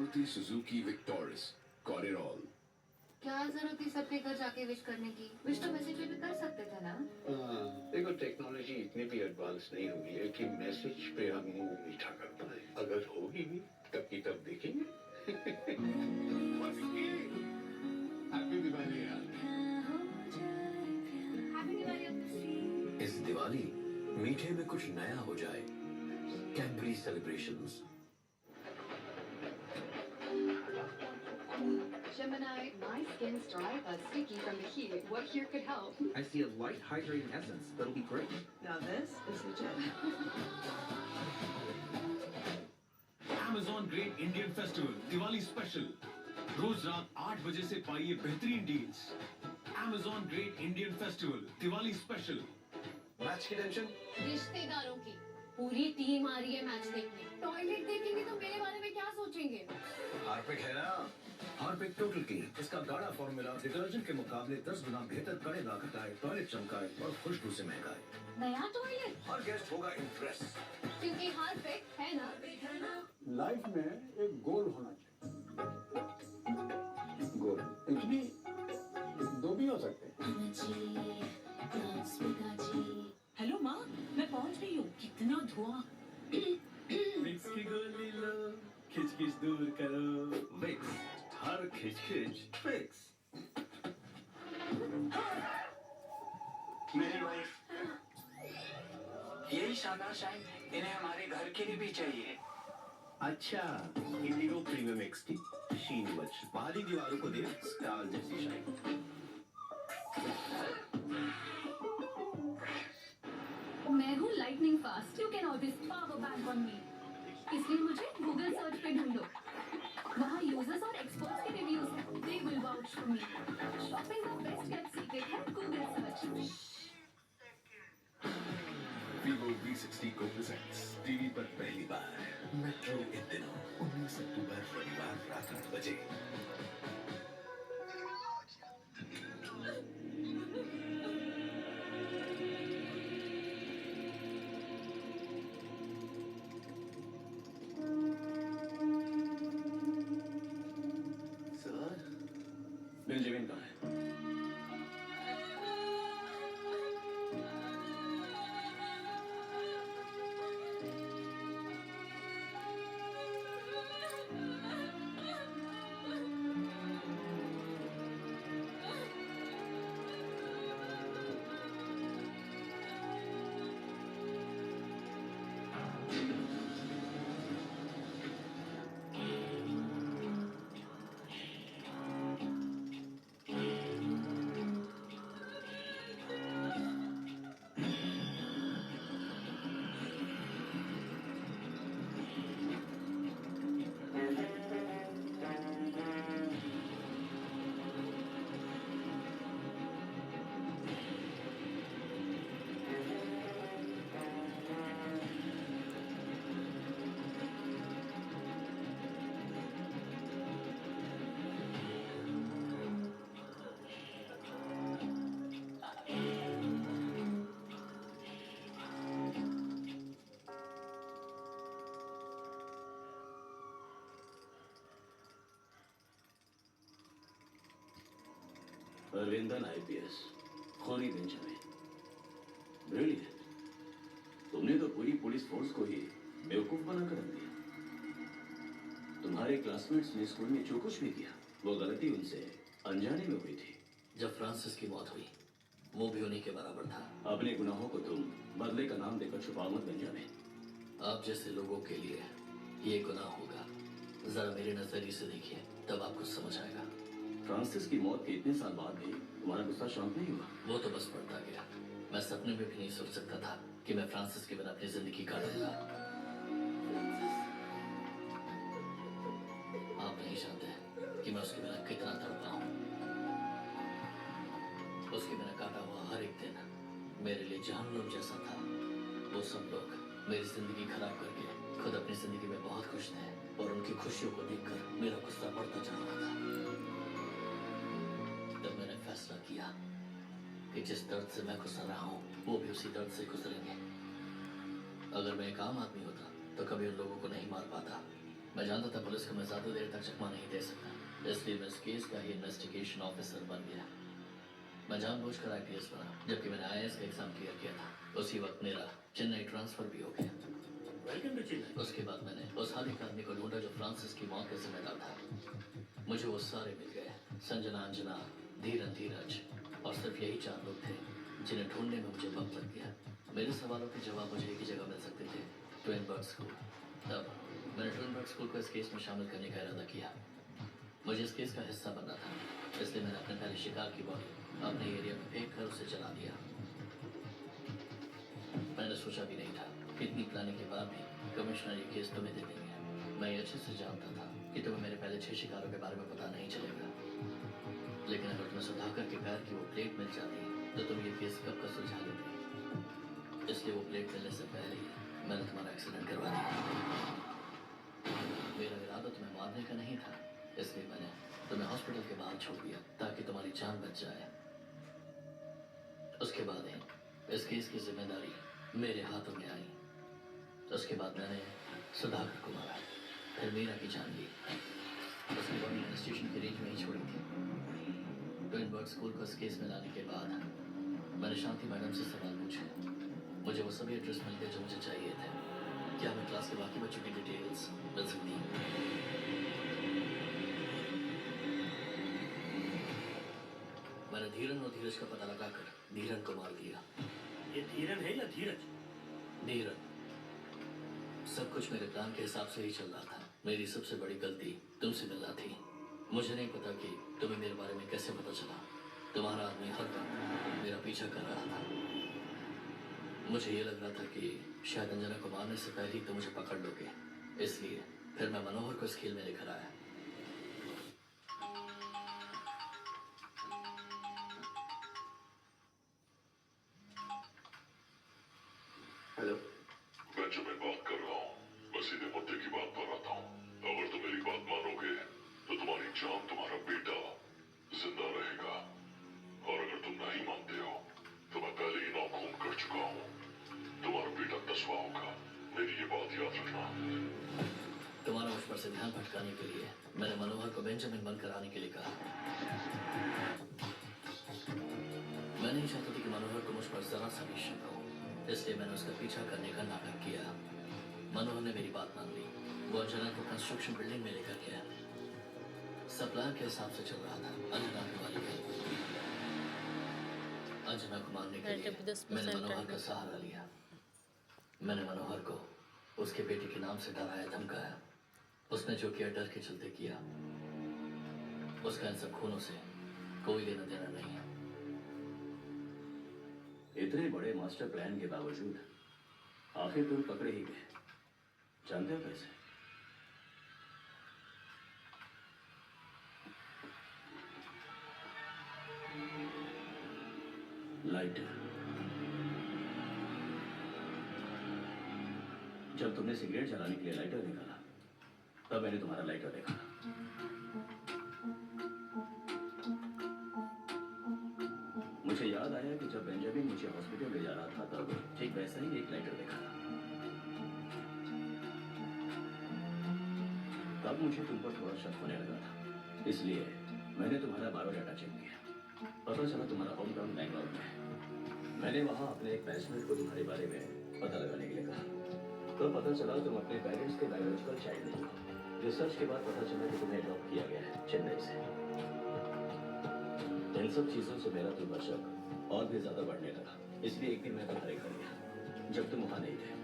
Maruti Suzuki Victoris. Got it all. क्या जरूरत थी सबके घर जाके विश करने की? विश तो मैसेज पे कर सकते थे ना? देखो टेक्नोलॉजी इतनी भी एडवांस नहीं हुई है कि मैसेज पे हम मुंह मीठा कर पाए। अगर होगी भी तब की तब देखेंगे। हैप्पी दिवाली यार। हैप्पी दिवाली। इस दिवाली मीठे में कुछ नया हो जाए। Cadbury celebrations. Gemini, my skin's dry but sticky from the heat. What here could help? I see a light hydrating essence that'll be great. Now this is legit. Amazon Great Indian Festival Diwali Special रोज रात 8 बजे से पाइए बेहतरीन deals. Amazon Great Indian Festival Diwali Special। Match की tension? रिश्तेदारों की पूरी team आ रही है मैच देखने। टॉयलेट देखेंगे तो मेरे बारे में क्या सोचेंगे? हार्पिक है ना? Harpic total clean. इसका गाढ़ा फॉर्मूला डिटर्जेंट के मुकाबले 10 गुना बेहतर कड़े दाग हटाए, टॉयलेट चमकाए और खुशबू से महकाए। नया टॉयलेट? हर गेस्ट होगा इम्प्रेस। क्योंकि हार्पिक है ना? लाइफ में एक गोल होना चाहिए। गोल इतनी दो भी हो सकते हैं। हेलो माँ, मैं पहुँच गई हूँ। कितना धुआं। मिक्स की गोली लो, खिच खिच दूर करो। विक्स, हर खिच-खिच फिक्स। मेरी वाइफ यही शानदार शाइन इन्हें हमारे घर के लिए भी चाहिए। अच्छा, इंडिगो प्रीमियम एक्स की शीन वच बाहरी दीवारों को दे स्टार जैसी शाइन। मैं हूँ lightning fast. You can always power bank on me. इसलिए मुझे गूगल सर्च पे ढूंढो। वहाँ यूजर्स और एक्सपर्ट्स के रिव्यूज हैं। They will vouch for me. Shopping का best kept secret है गूगल सर्च। Vivo V60 को presents टीवी पर पहली बार मेट्रो इन दिनों 19 अक्टूबर रविवार रात 8 बजे। बेंजामिन कहाँ है? अरविंदन आईपीएस, खोनी बेंजामिन। ब्रिलियंट। तुमने तो पूरी पुलिस फोर्स को ही बेवकूफ बनाकर रख दिया। तुम्हारे क्लासमेट्स ने स्कूल में जो कुछ भी किया वो गलती उनसे अनजाने में हुई थी। जब फ्रांसिस की मौत हुई वो भी उन्हीं के बराबर था। अपने गुनाहों को तुम बदले का नाम देकर छुपाओ मत बेंजामिन। आप जैसे लोगों के लिए ये गुनाह होगा। जरा मेरे नजरिए से देखिए, तब आपको समझ आएगा। फ्रांसिस की मौत के इतने साल बाद भी तुम्हारा गुस्सा शांत नहीं हुआ? वो तो बस बढ़ता गया। मैं सपने में भी नहीं सोच सकता था कि मैं फ्रांसिस के बिना अपनी जिंदगी काटूंगा। आप नहीं जानते कि मैं उसके बिना कितना तड़पा हूँ। उसके बिना काटा हुआ हर एक दिन मेरे लिए जहन्नुम जैसा था। वो सब लोग मेरी जिंदगी खराब करके खुद अपनी जिंदगी में बहुत खुश थे और उनकी खुशियों को देखकर मेरा गुस्सा बढ़ता जा रहा था। तब मैंने फैसला किया कि जिस दर्द से मैं गुजर रहा हूँ वो भी उसी दर्द से गुजरेंगे। अगर मैं एक आम आदमी होता तो कभी उन लोगों को नहीं मार पाता। मैं जानता था पुलिस को मैं ज्यादा देर तक चकमा नहीं दे सकता, इसलिए मैं इस केस का ही इन्वेस्टिगेशन ऑफिसर बन गया। मैं जानबूझकर आईपीएस बना, जबकि मैंने आईएएस का एग्जाम क्लियर किया था। उसी वक्त मेरा चेन्नई ट्रांसफर भी हो गया। Welcome to Chennai. उसके बाद मैंने उस हर एक आदमी को ढूंढा जो फ्रांसिस की मौत का जिम्मेदार था। मुझे वो सारे मिल गए, संजना, अंजना, धीरन, धीरज, और सिर्फ यही 4 लोग थे जिन्हें ढूंढने में मुझे वक्त लग गया। मेरे सवालों के जवाब मुझे एक ही जगह मिल सकते थे, ट्विनबर्ग स्कूल। तब मैंने ट्विनबर्ग स्कूल को इस केस में शामिल करने का इरादा किया। मुझे इस केस का हिस्सा बनना था, इसलिए मैंने अपने पहले शिकार की बॉडी अपने एरिया में फेंक कर उसे जला दिया। मैंने सोचा भी नहीं था कि इतनी प्लानिंग के बाद भी कमिश्नर ये केस तुम्हें दे देंगे। मैं ये अच्छे से जानता था कि तुम्हें मेरे पहले 6 शिकारों के बारे में पता नहीं चलेगा, लेकिन अगर तुम्हें सुधाकर के पैर की वो प्लेट मिल जाती तो तुम ये केस कब का सुलझा लेते। इसलिए वो प्लेट मिलने से पहले ही मैंने तुम्हारा एक्सीडेंट करवा दिया। मेरा इरादा तुम्हें मारने का नहीं था, इसलिए मैंने तुम्हें हॉस्पिटल के बाहर छोड़ दिया ताकि तुम्हारी जान बच जाए। उसके बाद ही इस केस की जिम्मेदारी मेरे हाथों में आई। उसके बाद मैंने सुधाकर को मारा, फिर मीरा की जान ली। उसकी बॉडी मैंने स्टेशन की रेंज में ही छोड़ी थी। ट्विनबर्ग स्कूल को इस केस में लाने के बाद मैंने शांति मैडम से सवाल पूछे। मुझे वो सभी एड्रेस मिल गए जो मुझे चाहिए थे। क्या मैं क्लास के बाकी बच्चों की डिटेल्स मिल सकती हैं? मैंने धीरन और धीरज का पता लगाकर धीरन को मार दिया। ये धीरन है या धीरज? धीरन। सब कुछ मेरे प्लान के हिसाब से ही चल रहा था। मेरी सबसे बड़ी गलती तुमसे मिलना थी। मुझे नहीं पता कि तुम्हें मेरे बारे में कैसे पता चला। तुम्हारा आदमी हर वक्त मेरा पीछा कर रहा था। मुझे ये लग रहा था कि शायद अंजना को मारने से पहले ही तुम मुझे पकड़ लोगे, इसलिए फिर मैं मनोहर को इस खेल में लेकर आया। हेलो, बेंजामिन बात कर रहा हूँ। मैं सीधे मुद्दे की बात पर आता हूँ। अगर तुम मेरी बात मानोगे तो तुम्हारी जान, तुम्हारा बेटा जिंदा रहेगा, और अगर तुम नहीं मानते हो तो मैं पहले ही नाखून कर चुका हूँ। तुम्हारा बेटा 10वां होगा, मेरी ये बात याद रखना। तुम्हारा मुझ पर से ध्यान भटकाने के लिए मैंने मनोहर को बेंजामिन बनकर आने के लिए कहा। मैं नहीं चाहता था कि मनोहर को मुझ पर जरा सा भी शक हो, इसलिए मैंने उसका पीछा करने का नाटक किया। मनोहर ने मेरी बात मान ली। वो अंजना को कंस्ट्रक्शन बिल्डिंग में लेकर गया। सप्लायर के हिसाब से चल रहा था। अंजना को मारी गई। अंजना को मारने के लिए मैंने मनोहर का सहारा लिया। मैंने मनोहर को उसके बेटे के नाम से डराया, धमकाया। उसने जो किया डर के चलते किया। उसका इन सब खूनों से कोई लेना देना नहीं है। इतने बड़े मास्टर प्लान के बावजूद आखिर तुम पकड़े ही गए। जानते हो कैसे? लाइटर। जब तुमने सिगरेट जलाने के लिए लाइटर निकाला, तब मैंने तुम्हारा लाइटर देखा। मुझे याद आया कि जब बेंजामिन मुझे हॉस्पिटल ले जा रहा था, तब ठीक वैसा ही एक लाइटर देखा था। तब मुझे तुम पर थोड़ा शक होने लगा था, इसलिए मैंने तुम्हारा बायोडाटा चेक किया। पता चला तुम्हारा होम टाउन बैंगलोर में है। मैंने वहां अपने एक बैचमेट को तुम्हारे बारे में पता लगाने के लिए कहा, तो पता चला तुम अपने पेरेंट्स के बायोलॉजिकल चाइल्ड नहीं हो। रिसर्च के बाद पता चला कि तुम्हें अडॉप्ट किया गया है चेन्नई से। इन सब चीजों से मेरा तुम पर शक और भी ज्यादा बढ़ने लगा, इसलिए एक दिन मैं तुम्हारे घर गया जब तुम वहां नहीं थे।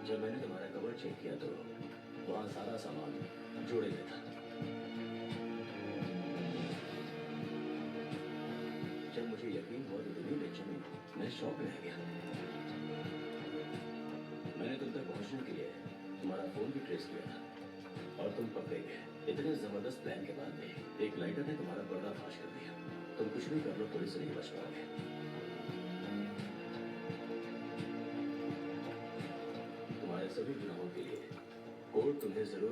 जब मैंने तुम्हारा कवर चेक किया तो वहां सारा सामान जोड़े में था। जब मुझे यकीन हुआ कि तुम ही बेंजामिन हो, मैं शॉक रह गया। मैंने तुम तक पहुंचने के लिए तुम्हारा फोन भी ट्रेस किया था और तुम पकड़े गए। इतने जबरदस्त प्लान के बाद में एक लाइटर ने तुम्हारा पर्दाफाश कर दिया। तुम कुछ भी कर लो, पुलिस से नहीं बच पाओगे। सबसे सभी गुनाहों के लिए कोर्ट तुम्हें जरूर